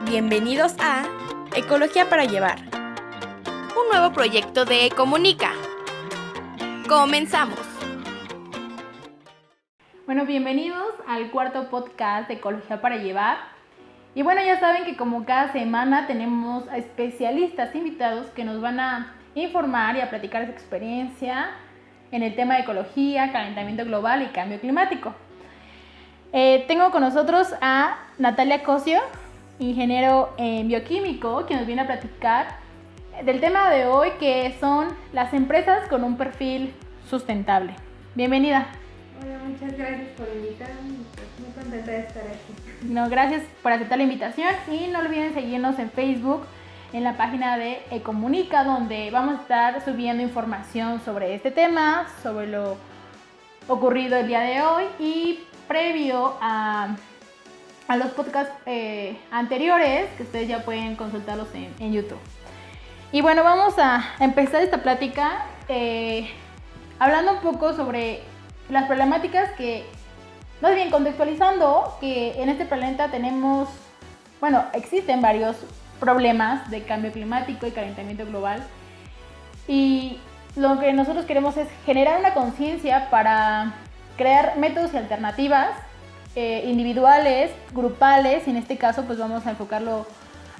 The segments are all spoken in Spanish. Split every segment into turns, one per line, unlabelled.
Bienvenidos a Ecología para Llevar, un nuevo proyecto de Comunica. Comenzamos.
Bueno, bienvenidos al cuarto podcast de Ecología para Llevar. Y bueno, ya saben que como cada semana tenemos a especialistas invitados que nos van a informar y a platicar su experiencia en el tema de ecología, calentamiento global y cambio climático. Tengo con nosotros a Natalia Cosio, ingeniero bioquímico, que nos viene a platicar del tema de hoy, que son las empresas con un perfil sustentable. Bienvenida.
Hola, muchas gracias por invitarme. Muy contenta de estar aquí.
No, gracias por aceptar la invitación y no olviden seguirnos en Facebook, en la página de Ecomunica, donde vamos a estar subiendo información sobre este tema, sobre lo ocurrido el día de hoy y previo a los podcasts anteriores, que ustedes ya pueden consultarlos en YouTube. Y bueno, vamos a empezar esta plática hablando un poco sobre las problemáticas que, más bien contextualizando, que en este planeta tenemos, bueno, existen varios problemas de cambio climático y calentamiento global. Y lo que nosotros queremos es generar una conciencia para crear métodos y alternativas individuales, grupales, y en este caso pues vamos a enfocarlo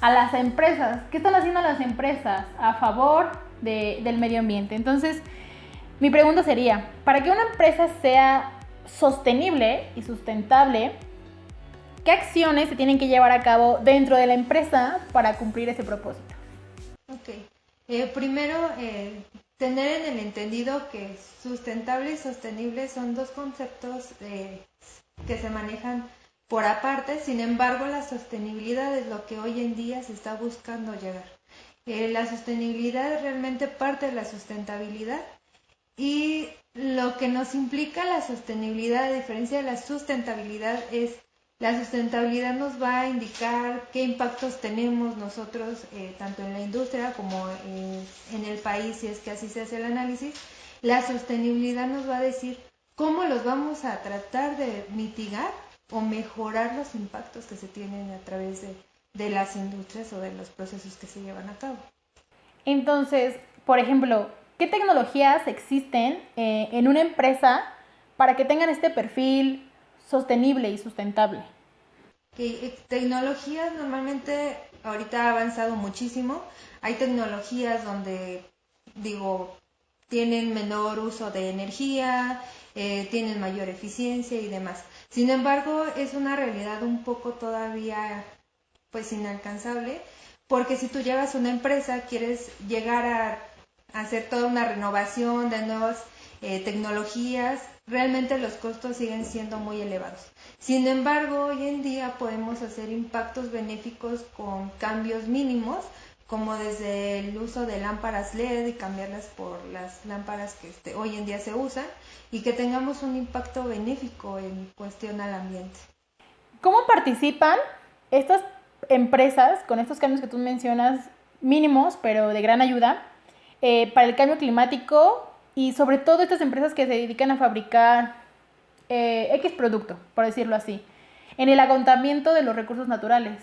a las empresas. ¿Qué están haciendo las empresas a favor del medio ambiente? Entonces, mi pregunta sería, para que una empresa sea sostenible y sustentable, ¿qué acciones se tienen que llevar a cabo dentro de la empresa para cumplir ese propósito?
Ok, primero tener en el entendido que sustentable y sostenible son dos conceptos que se manejan por aparte. Sin embargo, la sostenibilidad es lo que hoy en día se está buscando llegar. La sostenibilidad es realmente parte de la sustentabilidad, y lo que nos implica la sostenibilidad, a diferencia de la sustentabilidad, es la sustentabilidad nos va a indicar qué impactos tenemos nosotros, tanto en la industria como en el país, si es que así se hace el análisis. La sostenibilidad nos va a decir cómo los vamos a tratar de mitigar o mejorar los impactos que se tienen a través de las industrias o de los procesos que se llevan a cabo.
Entonces, por ejemplo, ¿qué tecnologías existen en una empresa para que tengan este perfil sostenible y sustentable?
Tecnologías normalmente ahorita ha avanzado muchísimo. Hay tecnologías donde, tienen menor uso de energía, tienen mayor eficiencia y demás. Sin embargo, es una realidad un poco todavía pues inalcanzable, porque si tú llevas una empresa, quieres llegar a hacer toda una renovación de nuevas tecnologías, realmente los costos siguen siendo muy elevados. Sin embargo, hoy en día podemos hacer impactos benéficos con cambios mínimos, como desde el uso de lámparas LED y cambiarlas por las lámparas que hoy en día se usan, y que tengamos un impacto benéfico en cuestión al ambiente.
¿Cómo participan estas empresas con estos cambios que tú mencionas, mínimos pero de gran ayuda, para el cambio climático, y sobre todo estas empresas que se dedican a fabricar X producto, por decirlo así, en el agotamiento de los recursos naturales?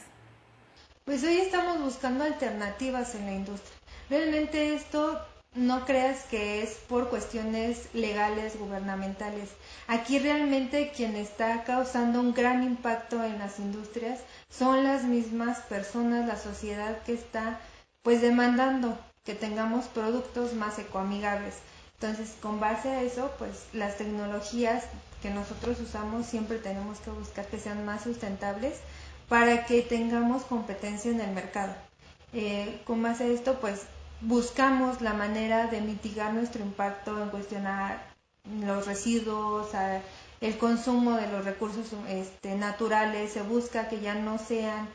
Pues hoy estamos buscando alternativas en la industria. Realmente esto no creas que es por cuestiones legales, gubernamentales. Aquí realmente quien está causando un gran impacto en las industrias son las mismas personas, la sociedad que está pues demandando que tengamos productos más ecoamigables. Entonces, con base a eso, pues las tecnologías que nosotros usamos siempre tenemos que buscar que sean más sustentables para que tengamos competencia en el mercado. Con base a esto, pues buscamos la manera de mitigar nuestro impacto en cuestión a los residuos, a el consumo de los recursos naturales. Se busca que ya no sean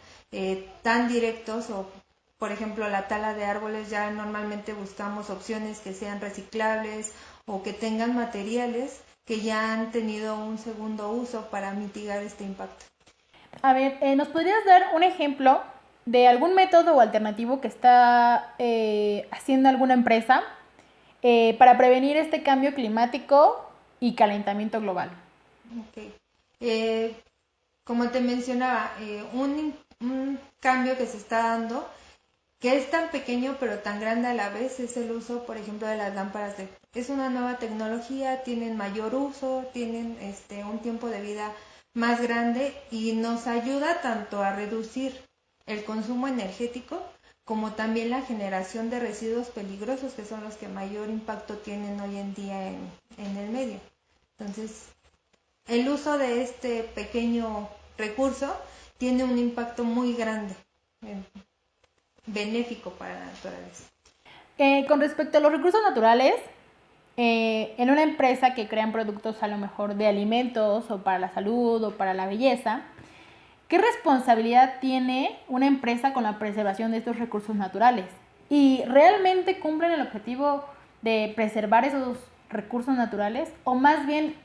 tan directos, o por ejemplo la tala de árboles, ya normalmente buscamos opciones que sean reciclables o que tengan materiales que ya han tenido un segundo uso para mitigar este impacto.
A ver, ¿nos podrías dar un ejemplo de algún método o alternativo que está haciendo alguna empresa para prevenir este cambio climático y calentamiento global?
Okay. como te mencionaba, un cambio que se está dando, que es tan pequeño pero tan grande a la vez, es el uso, por ejemplo, de las lámparas LED. Es una nueva tecnología, tienen mayor uso, tienen un tiempo de vida más grande y nos ayuda tanto a reducir el consumo energético como también la generación de residuos peligrosos, que son los que mayor impacto tienen hoy en día en el medio. Entonces, el uso de este pequeño recurso tiene un impacto muy grande, benéfico para la naturaleza.
Con respecto a los recursos naturales, en una empresa que crean productos a lo mejor de alimentos o para la salud o para la belleza, ¿qué responsabilidad tiene una empresa con la preservación de estos recursos naturales? ¿Y realmente cumplen el objetivo de preservar esos recursos naturales? ¿O más bien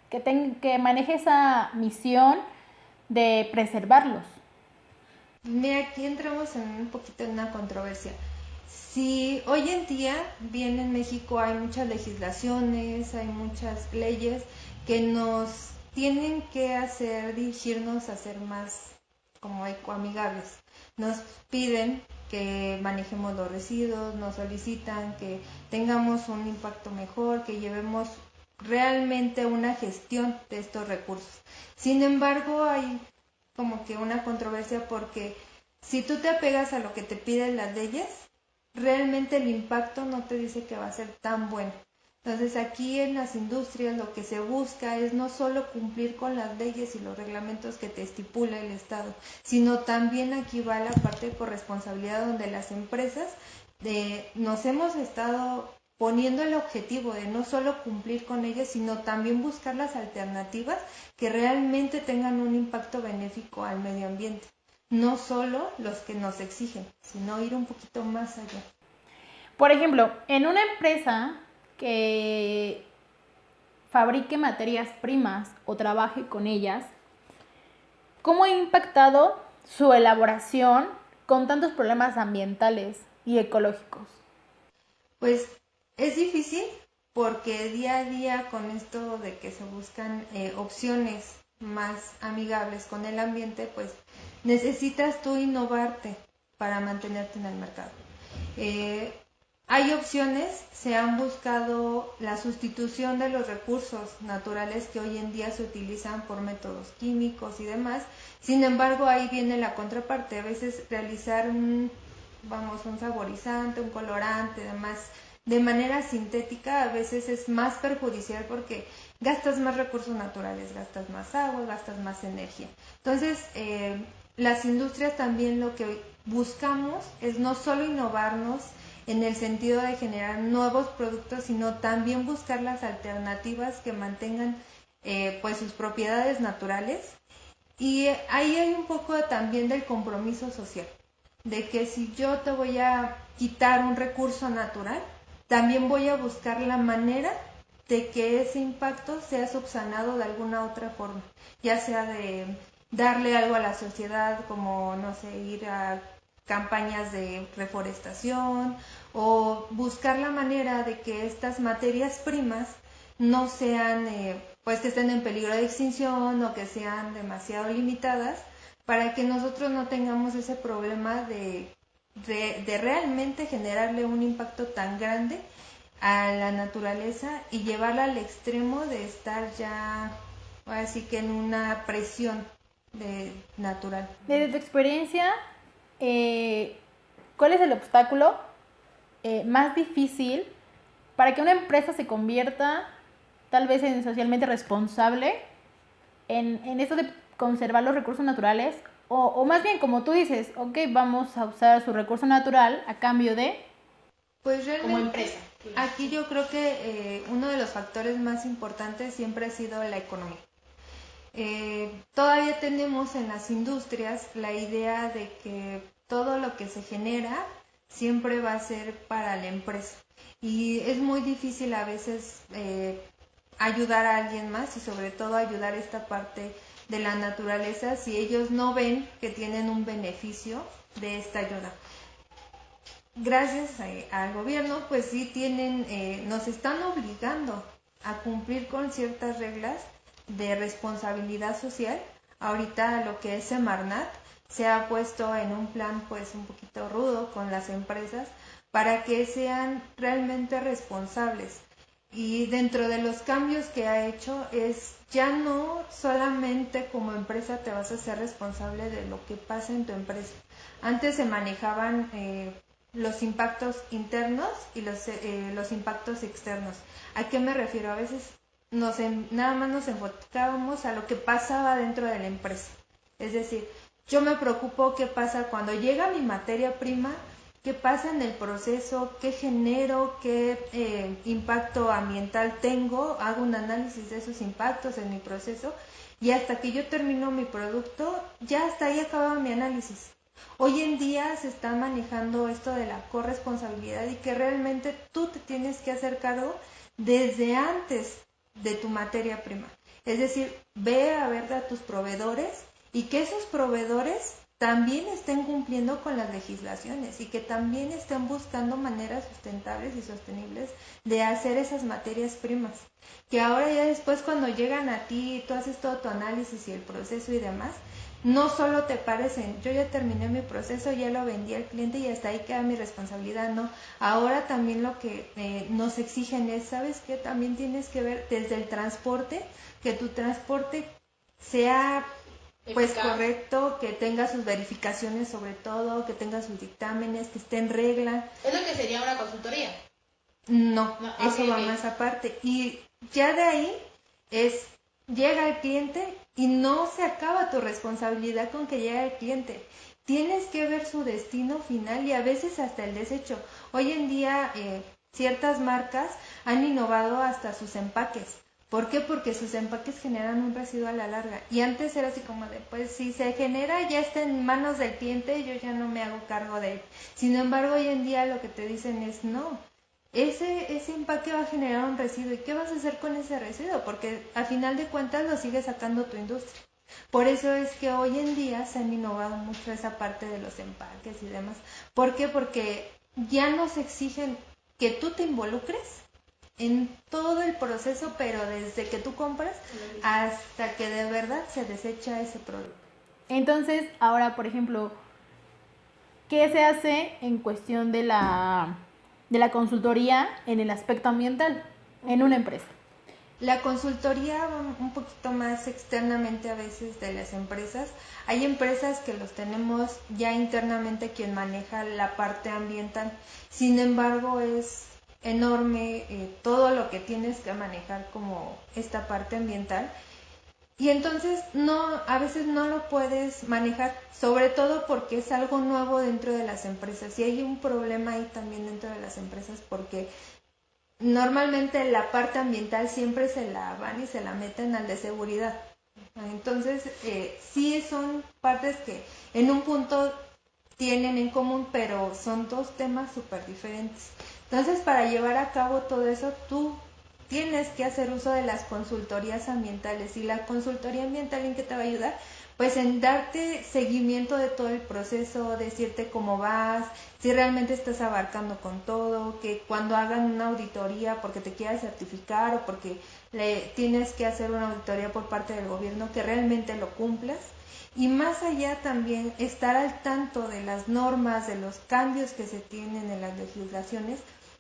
que maneje esa misión de preservarlos?
Mira, aquí entramos en un poquito en una controversia. Si hoy en día, bien en México hay muchas legislaciones, hay muchas leyes que nos tienen que hacer dirigirnos a ser más como ecoamigables. Nos piden que manejemos los residuos, nos solicitan que tengamos un impacto mejor, que llevemos realmente una gestión de estos recursos. Sin embargo, hay como que una controversia porque si tú te apegas a lo que te piden las leyes, realmente el impacto no te dice que va a ser tan bueno. Entonces aquí en las industrias lo que se busca es no solo cumplir con las leyes y los reglamentos que te estipula el Estado, sino también aquí va la parte de corresponsabilidad donde las empresas nos hemos estado poniendo el objetivo de no solo cumplir con ellas, sino también buscar las alternativas que realmente tengan un impacto benéfico al medio ambiente. No solo los que nos exigen, sino ir un poquito más allá.
Por ejemplo, en una empresa que fabrique materias primas o trabaje con ellas, ¿cómo ha impactado su elaboración con tantos problemas ambientales y ecológicos?
Pues es difícil porque día a día con esto de que se buscan opciones más amigables con el ambiente, pues necesitas tú innovarte para mantenerte en el mercado. Hay opciones, se han buscado la sustitución de los recursos naturales que hoy en día se utilizan por métodos químicos y demás. Sin embargo, ahí viene la contraparte. A veces realizar un saborizante, un colorante, demás, de manera sintética, a veces es más perjudicial porque gastas más recursos naturales, gastas más agua, gastas más energía. Entonces, las industrias también lo que buscamos es no solo innovarnos en el sentido de generar nuevos productos, sino también buscar las alternativas que mantengan pues sus propiedades naturales. Y ahí hay un poco también del compromiso social, de que si yo te voy a quitar un recurso natural, también voy a buscar la manera de que ese impacto sea subsanado de alguna otra forma, ya sea de darle algo a la sociedad, como, no sé, ir a campañas de reforestación o buscar la manera de que estas materias primas no sean, pues que estén en peligro de extinción o que sean demasiado limitadas para que nosotros no tengamos ese problema de realmente generarle un impacto tan grande a la naturaleza y llevarla al extremo de estar ya así que en una presión natural.
Desde tu experiencia, ¿cuál es el obstáculo más difícil para que una empresa se convierta tal vez en socialmente responsable en esto de conservar los recursos naturales? O más bien, como tú dices, ok, vamos a usar su recurso natural a cambio de...
Pues realmente,
como empresa.
aquí yo creo que uno de los factores más importantes siempre ha sido la economía. Todavía tenemos en las industrias la idea de que todo lo que se genera siempre va a ser para la empresa y es muy difícil a veces ayudar a alguien más y sobre todo ayudar a esta parte de la naturaleza si ellos no ven que tienen un beneficio de esta ayuda. Gracias al gobierno, pues sí nos están obligando a cumplir con ciertas reglas de responsabilidad social ahorita lo que es Semarnat se ha puesto en un plan pues un poquito rudo con las empresas para que sean realmente responsables. Y dentro de los cambios que ha hecho es ya no solamente como empresa te vas a ser responsable de lo que pasa en tu empresa. Antes se manejaban los impactos internos y los impactos externos. ¿A qué me refiero? A veces nada más nos enfocábamos a lo que pasaba dentro de la empresa. Es decir, yo me preocupo qué pasa cuando llega mi materia prima, qué pasa en el proceso, qué genero, qué impacto ambiental tengo, hago un análisis de esos impactos en mi proceso y hasta que yo termino mi producto, ya hasta ahí acaba mi análisis. Hoy en día se está manejando esto de la corresponsabilidad y que realmente tú te tienes que hacer cargo desde antes de tu materia prima. Es decir, ve a ver a tus proveedores y que esos proveedores también estén cumpliendo con las legislaciones y que también estén buscando maneras sustentables y sostenibles de hacer esas materias primas. Que ahora ya después cuando llegan a ti, tú haces todo tu análisis y el proceso y demás, no solo te pares en yo ya terminé mi proceso, ya lo vendí al cliente y hasta ahí queda mi responsabilidad, no. Ahora también lo que nos exigen es, ¿sabes qué? También tienes que ver desde el transporte, que tu transporte sea pues correcto, que tenga sus verificaciones sobre todo, que tenga sus dictámenes, que esté en regla.
Es lo que sería una consultoría.
No, eso va más aparte. Y ya de ahí llega el cliente y no se acaba tu responsabilidad con que llegue el cliente. Tienes que ver su destino final y a veces hasta el desecho. Hoy en día ciertas marcas han innovado hasta sus empaques. ¿Por qué? Porque sus empaques generan un residuo a la larga. Y antes era así como de, pues si se genera ya está en manos del cliente, yo ya no me hago cargo de él. Sin embargo, hoy en día lo que te dicen es no. Ese empaque va a generar un residuo. ¿Y qué vas a hacer con ese residuo? Porque a final de cuentas lo sigue sacando tu industria. Por eso es que hoy en día se han innovado mucho esa parte de los empaques y demás. ¿Por qué? Porque ya nos exigen que tú te involucres en todo el proceso, pero desde que tú compras hasta que de verdad se desecha ese producto.
Entonces, ahora, por ejemplo, ¿qué se hace en cuestión de la consultoría en el aspecto ambiental en una empresa?
La consultoría va un poquito más externamente a veces de las empresas. Hay empresas que los tenemos ya internamente quien maneja la parte ambiental. Sin embargo, es enorme todo lo que tienes que manejar como esta parte ambiental. Y entonces a veces no lo puedes manejar, sobre todo porque es algo nuevo dentro de las empresas. Y hay un problema ahí también dentro de las empresas porque normalmente la parte ambiental siempre se la van y se la meten al de seguridad. Entonces, sí son partes que en un punto tienen en común, pero son dos temas súper diferentes. Entonces, para llevar a cabo todo eso, tú tienes que hacer uso de las consultorías ambientales. ¿Y la consultoría ambiental en qué te va a ayudar? Pues en darte seguimiento de todo el proceso, decirte cómo vas, si realmente estás abarcando con todo, que cuando hagan una auditoría porque te quieras certificar o porque tienes que hacer una auditoría por parte del gobierno, que realmente lo cumplas. Y más allá también estar al tanto de las normas, de los cambios que se tienen en las legislaciones,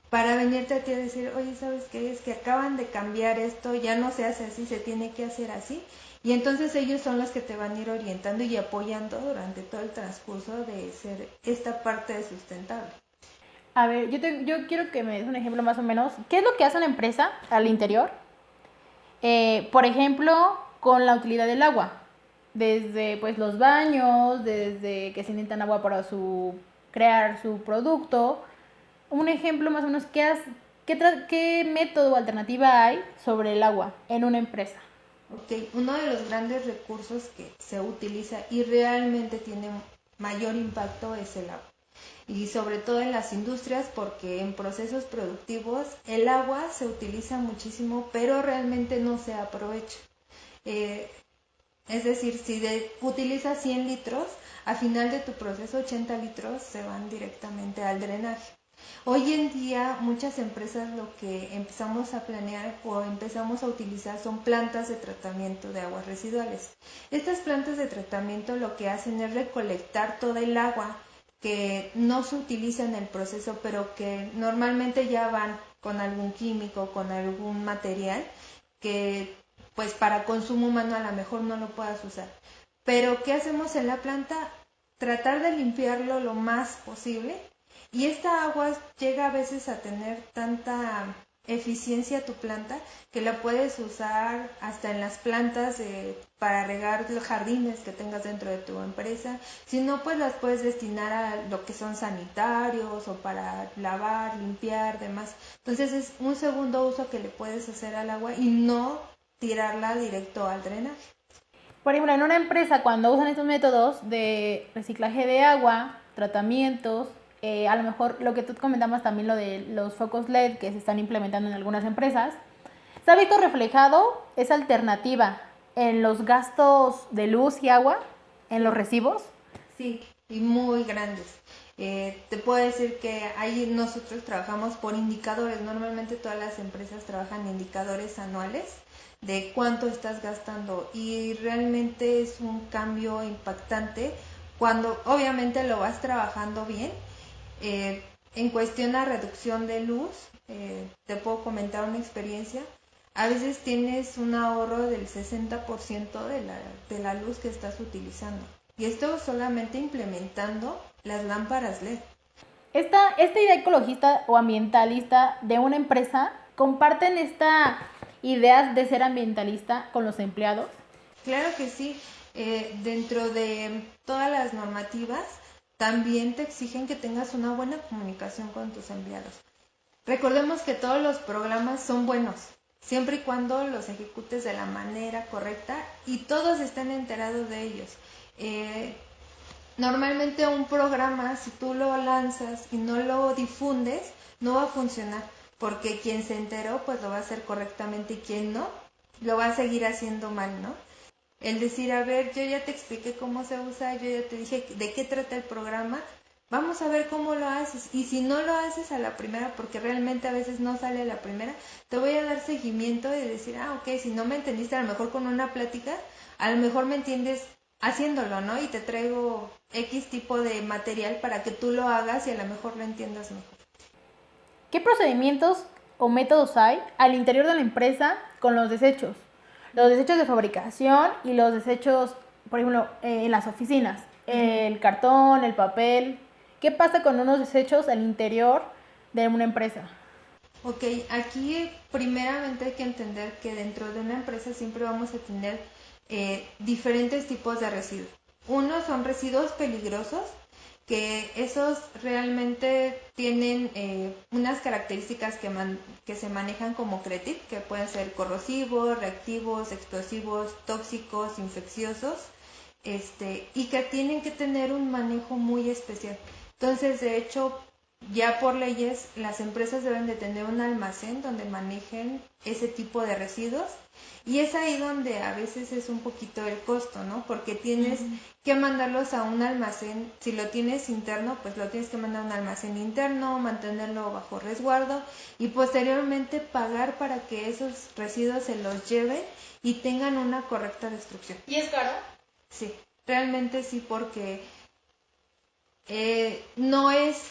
para venirte a ti a decir, oye, ¿sabes qué? Es que acaban de cambiar esto, ya no se hace así, se tiene que hacer así. Y entonces ellos son los que te van a ir orientando y apoyando durante todo el transcurso de ser esta parte de sustentable.
A ver, yo quiero que me des un ejemplo más o menos. ¿Qué es lo que hace una empresa al interior? Por ejemplo, con la utilidad del agua. Desde pues los baños, desde que se necesitan agua para crear su producto. Un ejemplo más o menos, ¿qué método o alternativa hay sobre el agua en una empresa?
Ok, uno de los grandes recursos que se utiliza y realmente tiene mayor impacto es el agua. Y sobre todo en las industrias porque en procesos productivos el agua se utiliza muchísimo pero realmente no se aprovecha. Es decir, si utilizas 100 litros, al final de tu proceso 80 litros se van directamente al drenaje. Hoy en día muchas empresas lo que empezamos a planear o empezamos a utilizar son plantas de tratamiento de aguas residuales. Estas plantas de tratamiento lo que hacen es recolectar toda el agua que no se utiliza en el proceso, pero que normalmente ya van con algún químico, con algún material que pues para consumo humano a lo mejor no lo puedas usar. Pero ¿qué hacemos en la planta? Tratar de limpiarlo lo más posible, y esta agua llega a veces a tener tanta eficiencia a tu planta que la puedes usar hasta en las plantas para regar los jardines que tengas dentro de tu empresa. Si no, pues las puedes destinar a lo que son sanitarios o para lavar, limpiar, demás. Entonces es un segundo uso que le puedes hacer al agua y no tirarla directo al drenaje.
Por ejemplo, en una empresa, cuando usan estos métodos de reciclaje de agua, tratamientos, a lo mejor lo que tú comentabas también, lo de los focos LED que se están implementando en algunas empresas, ¿se ha visto reflejado esa alternativa en los gastos de luz y agua, en los recibos?
Sí, y muy grandes. Te puedo decir que ahí nosotros trabajamos por indicadores. Normalmente todas las empresas trabajan indicadores anuales de cuánto estás gastando, y realmente es un cambio impactante cuando obviamente lo vas trabajando bien. En cuestión a reducción de luz, te puedo comentar una experiencia. A veces tienes un ahorro del 60% de la luz que estás utilizando. Y esto solamente implementando las lámparas LED.
Esta idea ecologista o ambientalista de una empresa, ¿comparten esta idea de ser ambientalista con los empleados?
Claro que sí. Dentro de todas las normativas, también te exigen que tengas una buena comunicación con tus empleados. Recordemos que todos los programas son buenos, siempre y cuando los ejecutes de la manera correcta y todos estén enterados de ellos. Normalmente un programa, si tú lo lanzas y no lo difundes, no va a funcionar, porque quien se enteró pues lo va a hacer correctamente, y quien no, lo va a seguir haciendo mal, ¿no? El decir, a ver, yo ya te expliqué cómo se usa, yo ya te dije de qué trata el programa, vamos a ver cómo lo haces. Y si no lo haces a la primera, porque realmente a veces no sale a la primera, te voy a dar seguimiento y decir, ok, si no me entendiste a lo mejor con una plática, a lo mejor me entiendes haciéndolo, ¿no? Y te traigo X tipo de material para que tú lo hagas y a lo mejor lo entiendas mejor.
¿Qué procedimientos o métodos hay al interior de la empresa con los desechos? Los desechos de fabricación y los desechos, por ejemplo, en las oficinas, el cartón, el papel. ¿Qué pasa con unos desechos al interior de una empresa?
Ok, aquí primeramente hay que entender que dentro de una empresa siempre vamos a tener diferentes tipos de residuos. Unos son residuos peligrosos, que esos realmente tienen unas características que se manejan como CRETIC, que pueden ser corrosivos, reactivos, explosivos, tóxicos, infecciosos, y que tienen que tener un manejo muy especial. Entonces, de hecho, ya por leyes, las empresas deben de tener un almacén donde manejen ese tipo de residuos, y es ahí donde a veces es un poquito el costo, ¿no? Porque tienes que mandarlos a un almacén. Si lo tienes interno, pues lo tienes que mandar a un almacén interno, mantenerlo bajo resguardo y posteriormente pagar para que esos residuos se los lleven y tengan una correcta destrucción.
¿Y es caro?
Sí, realmente sí, porque no es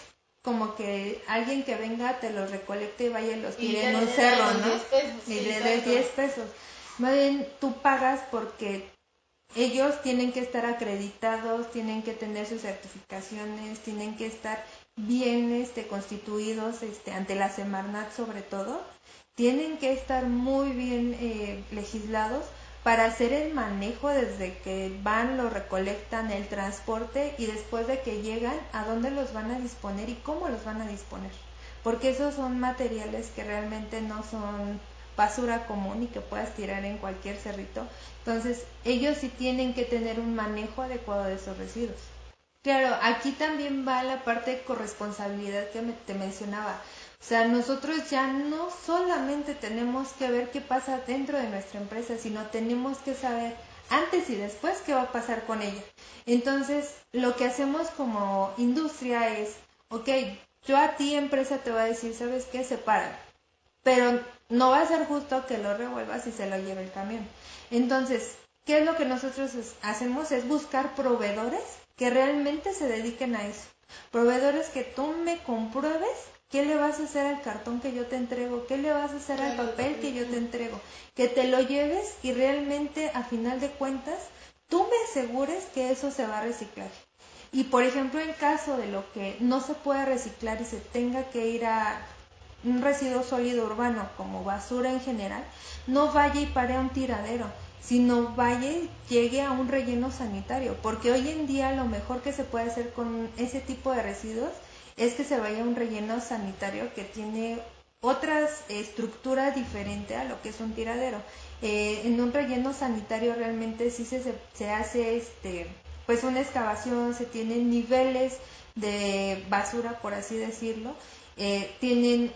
como que alguien que venga te los recolecte y vaya y los tire en un cerro, ¿no? Y le des 10 pesos. Más bien tú pagas porque ellos tienen que estar acreditados, tienen que tener sus certificaciones, tienen que estar bien constituidos ante la Semarnat sobre todo. Tienen que estar muy bien legislados para hacer el manejo desde que van, lo recolectan, el transporte y después de que llegan, a dónde los van a disponer y cómo los van a disponer. Porque esos son materiales que realmente no son basura común y que puedas tirar en cualquier cerrito. Entonces, ellos sí tienen que tener un manejo adecuado de esos residuos. Claro, aquí también va la parte de corresponsabilidad que te mencionaba. O sea, nosotros ya no solamente tenemos que ver qué pasa dentro de nuestra empresa, sino tenemos que saber antes y después qué va a pasar con ella. Entonces, lo que hacemos como industria es, ok, yo a ti, empresa, te voy a decir, ¿sabes qué? Sepáralo. Pero no va a ser justo que lo revuelvas y se lo lleve el camión. Entonces, ¿qué es lo que nosotros hacemos? Es buscar proveedores que realmente se dediquen a eso. Proveedores que tú me compruebes qué le vas a hacer al cartón que yo te entrego, qué le vas a hacer al papel que yo te entrego, que te lo lleves y realmente a final de cuentas tú me asegures que eso se va a reciclar. Y por ejemplo, en caso de lo que no se pueda reciclar y se tenga que ir a un residuo sólido urbano como basura en general, no vaya y pare a un tiradero, sino vaya y llegue a un relleno sanitario, porque hoy en día lo mejor que se puede hacer con ese tipo de residuos es que se vaya a un relleno sanitario que tiene otras estructuras diferentes a lo que es un tiradero. En un relleno sanitario realmente sí se hace pues una excavación, se tienen niveles de basura, por así decirlo, tienen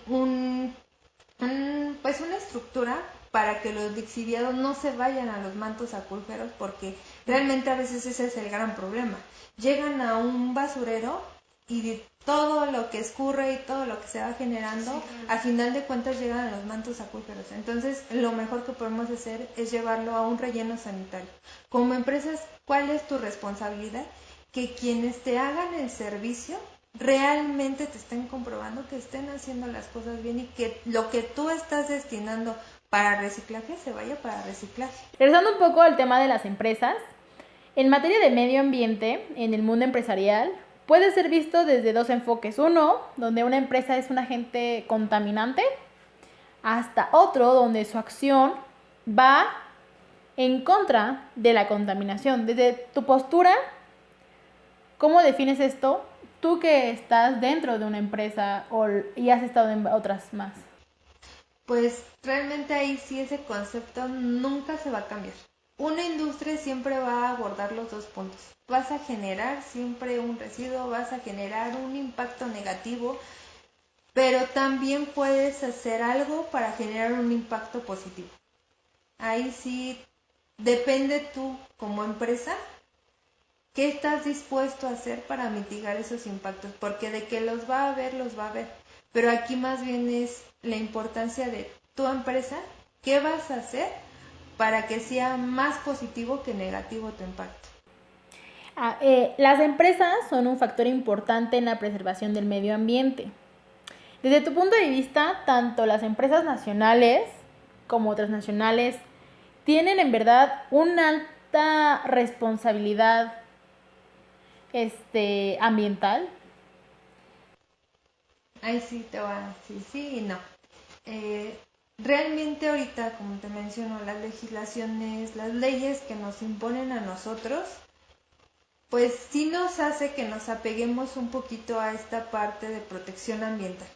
pues una estructura para que los lixiviados no se vayan a los mantos acuíferos, porque realmente a veces ese es el gran problema. Llegan a un basurero y todo lo que escurre y todo lo que se va generando, sí, claro, a final de cuentas llegan a los mantos acuíferos. Entonces, lo mejor que podemos hacer es llevarlo a un relleno sanitario. Como empresas, ¿cuál es tu responsabilidad? Que quienes te hagan el servicio realmente te estén comprobando que estén haciendo las cosas bien y que lo que tú estás destinando para reciclaje se vaya para reciclaje.
Regresando un poco al tema de las empresas, en materia de medio ambiente, en el mundo empresarial, puede ser visto desde dos enfoques. Uno, donde una empresa es un agente contaminante, hasta otro, donde su acción va en contra de la contaminación. Desde tu postura, ¿cómo defines esto? Tú que estás dentro de una empresa y has estado en otras más.
Pues realmente ahí sí ese concepto nunca se va a cambiar. Una industria siempre va a abordar los dos puntos. Vas a generar siempre un residuo, vas a generar un impacto negativo, pero también puedes hacer algo para generar un impacto positivo. Ahí sí depende tú como empresa qué estás dispuesto a hacer para mitigar esos impactos, porque de que los va a haber, los va a haber. Pero aquí más bien es la importancia de tu empresa, qué vas a hacer para que sea más positivo que negativo tu impacto.
Las empresas son un factor importante en la preservación del medio ambiente. Desde tu punto de vista, tanto las empresas nacionales como transnacionales tienen en verdad una alta responsabilidad ambiental.
Ahí sí te va a decir sí y no. Realmente ahorita, como te menciono, las legislaciones, las leyes que nos imponen a nosotros, pues sí nos hace que nos apeguemos un poquito a esta parte de protección ambiental,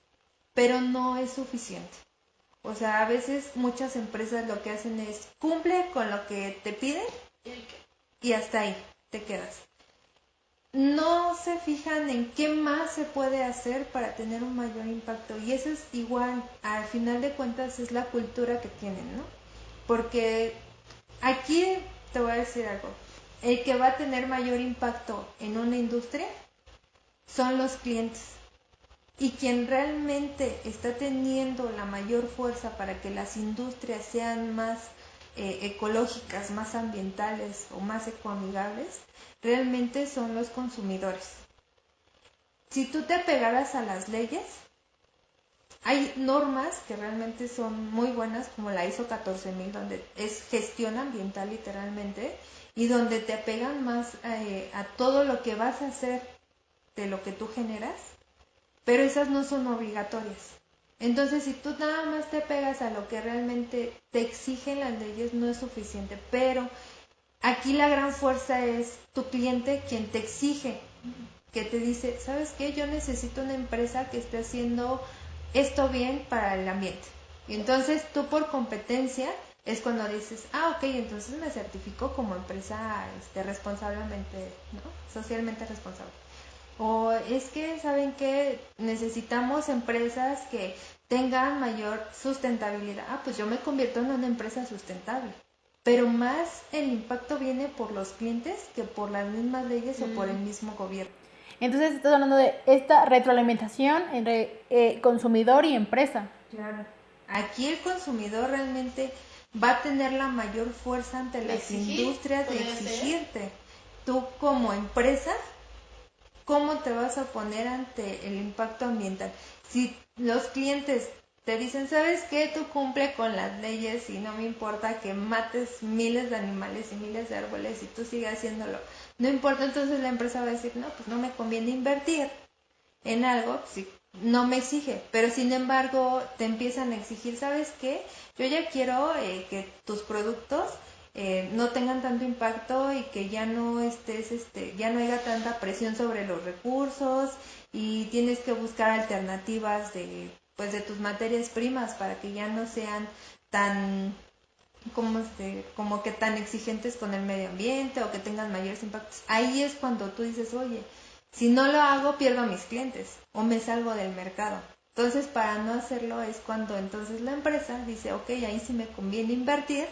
pero no es suficiente. O sea, a veces muchas empresas lo que hacen es cumple con lo que te piden y hasta ahí te quedas. No se fijan en qué más se puede hacer para tener un mayor impacto, y eso es igual, al final de cuentas es la cultura que tienen, ¿no? Porque aquí te voy a decir algo, el que va a tener mayor impacto en una industria son los clientes, y quien realmente está teniendo la mayor fuerza para que las industrias sean más ecológicas, más ambientales o más ecoamigables, realmente son los consumidores. Si tú te apegaras a las leyes, hay normas que realmente son muy buenas, como la ISO 14000, donde es gestión ambiental literalmente, y donde te apegan más a todo lo que vas a hacer de lo que tú generas, pero esas no son obligatorias. Entonces, si tú nada más te pegas a lo que realmente te exigen las leyes, no es suficiente. Pero aquí la gran fuerza es tu cliente, quien te exige, que te dice, ¿sabes qué? Yo necesito una empresa que esté haciendo esto bien para el ambiente. Y entonces tú por competencia es cuando dices, ok, entonces me certifico como empresa responsablemente, ¿no? Socialmente responsable. O es que, ¿saben qué? Necesitamos empresas que tengan mayor sustentabilidad. Pues yo me convierto en una empresa sustentable. Pero más el impacto viene por los clientes que por las mismas leyes o por el mismo gobierno.
Entonces estás hablando de esta retroalimentación entre consumidor y empresa.
Claro. Aquí el consumidor realmente va a tener la mayor fuerza ante las industrias de exigirte. Tú como empresa, ¿cómo te vas a poner ante el impacto ambiental? Si los clientes te dicen, ¿sabes qué? Tú cumple con las leyes y no me importa que mates miles de animales y miles de árboles y tú sigas haciéndolo. No importa, entonces la empresa va a decir, no, pues no me conviene invertir en algo si no me exige. Pero sin embargo, te empiezan a exigir, ¿sabes qué? Yo ya quiero que tus productos no tengan tanto impacto y que ya no estés, ya no haya tanta presión sobre los recursos y tienes que buscar alternativas de tus materias primas para que ya no sean tan como que tan exigentes con el medio ambiente o que tengan mayores impactos. Ahí es cuando tú dices, oye, si no lo hago pierdo a mis clientes o me salgo del mercado. Entonces, para no hacerlo es cuando entonces la empresa dice, ok, ahí sí me conviene invertir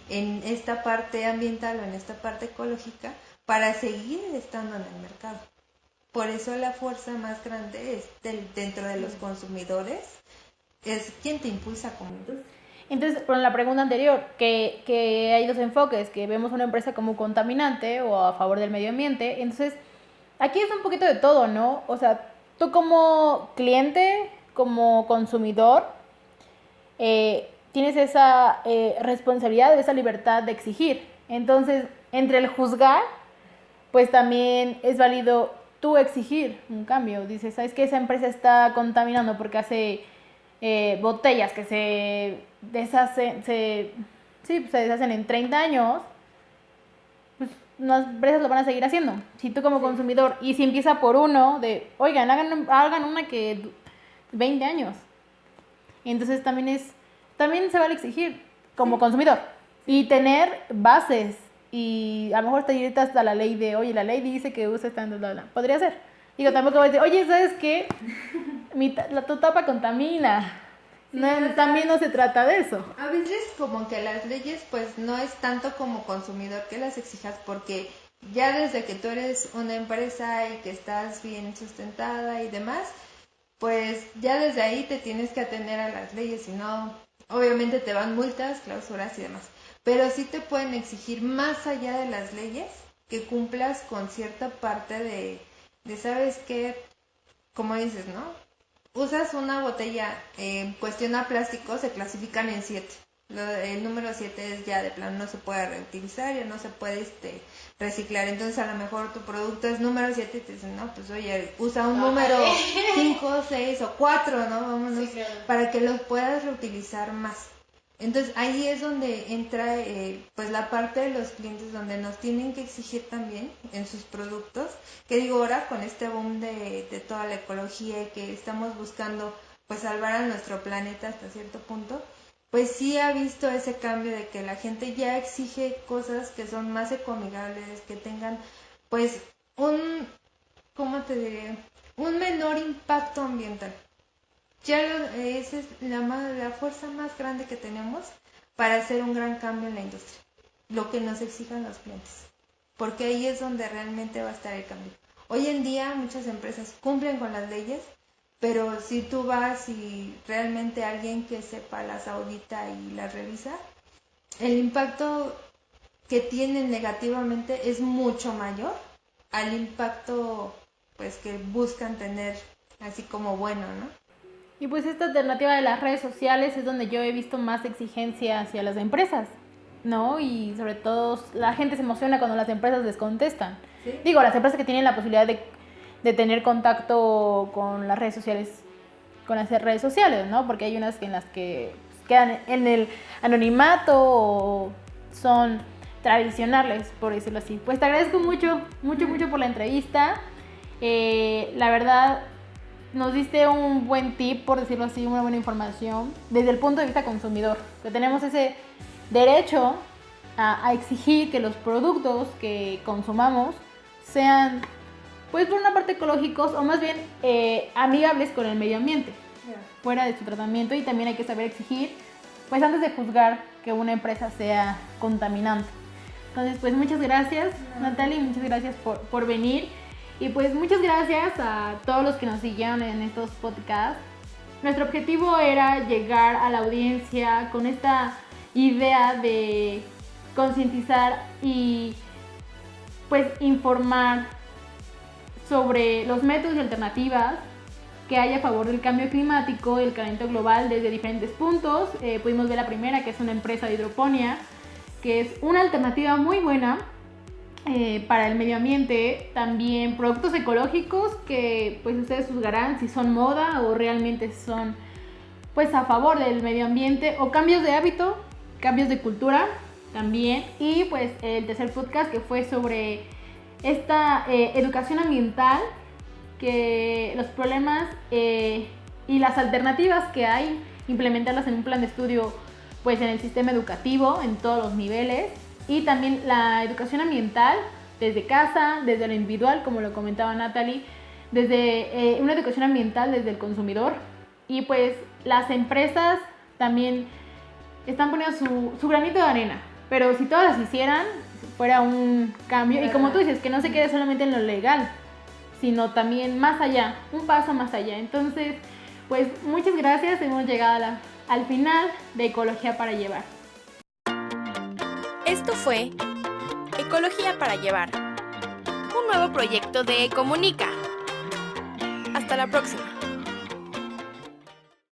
en esta parte ambiental o en esta parte ecológica para seguir estando en el mercado. Por eso la fuerza más grande es dentro de los consumidores, es quien te impulsa como industria.
Entonces, por la pregunta anterior, que hay dos enfoques, que vemos una empresa como contaminante o a favor del medio ambiente. Entonces, aquí es un poquito de todo, ¿no? O sea, tú como cliente, como consumidor, tienes esa responsabilidad, esa libertad de exigir. Entonces, entre el juzgar, pues también es válido tú exigir un cambio. Dices, ¿sabes qué? Esa empresa está contaminando porque hace botellas que se deshacen, se deshacen en 30 años, pues las empresas lo van a seguir haciendo. Si tú como consumidor, y si empieza por uno, de, oigan, hagan una que 20 años. Entonces también se vale exigir como consumidor y tener bases. Y a lo mejor te irte hasta la ley de, oye, la ley dice que usa esta, podría ser. Digo, tampoco voy a decir, oye, ¿sabes qué? Tu tapa contamina.
Sí,
no, también no se trata de eso.
A veces como que las leyes pues no es tanto como consumidor que las exijas, porque ya desde que tú eres una empresa y que estás bien sustentada y demás, pues ya desde ahí te tienes que atener a las leyes, si no, obviamente te van multas, clausuras y demás. Pero sí te pueden exigir más allá de las leyes que cumplas con cierta parte de ¿sabes qué? Como dices, ¿no? Usas una botella en cuestión a plástico, se clasifican en 7. El número 7 es ya de plano, no se puede reutilizar, ya no se puede reciclar. Entonces a lo mejor tu producto es número 7 y te dicen, no, pues oye, usa un número 5, 6 o 4, ¿no? Vámonos, sí, claro, para que los puedas reutilizar más. Entonces ahí es donde entra pues la parte de los clientes, donde nos tienen que exigir también en sus productos, que digo ahora con este boom de toda la ecología y que estamos buscando pues salvar a nuestro planeta hasta cierto punto, pues sí ha visto ese cambio de que la gente ya exige cosas que son más ecoamigables, que tengan pues ¿cómo te diré? Un menor impacto ambiental. Ya esa es la fuerza más grande que tenemos para hacer un gran cambio en la industria, lo que nos exijan los clientes, porque ahí es donde realmente va a estar el cambio. Hoy en día muchas empresas cumplen con las leyes, pero si tú vas y realmente alguien que sepa las audita y las revisa, el impacto que tienen negativamente es mucho mayor al impacto pues que buscan tener así como bueno, ¿no?
Y pues esta alternativa de las redes sociales es donde yo he visto más exigencia hacia las empresas, ¿no? Y sobre todo la gente se emociona cuando las empresas les contestan. ¿Sí? Digo, las empresas que tienen la posibilidad de tener contacto con las redes sociales, ¿no? Porque hay unas en las que quedan en el anonimato o son tradicionales, por decirlo así. Pues te agradezco mucho por la entrevista. La verdad, nos diste un buen tip, por decirlo así, una buena información desde el punto de vista consumidor, que tenemos ese derecho a exigir que los productos que consumamos sean, pues por una parte ecológicos o más bien amigables con el medio ambiente, fuera de su tratamiento. Y también hay que saber exigir, pues antes de juzgar que una empresa sea contaminante. Entonces, pues muchas gracias, Natalie, muchas gracias por venir. Y pues muchas gracias a todos los que nos siguieron en estos podcasts. Nuestro objetivo era llegar a la audiencia con esta idea de concientizar y pues informar sobre los métodos y alternativas que hay a favor del cambio climático y el calentamiento global desde diferentes puntos. Pudimos ver la primera, que es una empresa de hidroponía, que es una alternativa muy buena para el medio ambiente. También productos ecológicos que pues ustedes juzgarán si son moda o realmente son pues a favor del medio ambiente, o cambios de hábito, cambios de cultura también. Y pues el tercer podcast, que fue sobre esta educación ambiental, que los problemas y las alternativas que hay, implementarlas en un plan de estudio pues en el sistema educativo en todos los niveles. Y también la educación ambiental desde casa, desde lo individual, como lo comentaba Natalie, desde una educación ambiental desde el consumidor. Y pues las empresas también están poniendo su granito de arena, pero si todas las hicieran, fuera un cambio. Y como tú dices, que no se quede solamente en lo legal, sino también más allá, un paso más allá. Entonces, pues muchas gracias, hemos llegado al final de Ecología para Llevar.
Esto fue Ecología para Llevar, un nuevo proyecto de Ecomunica. Hasta la próxima.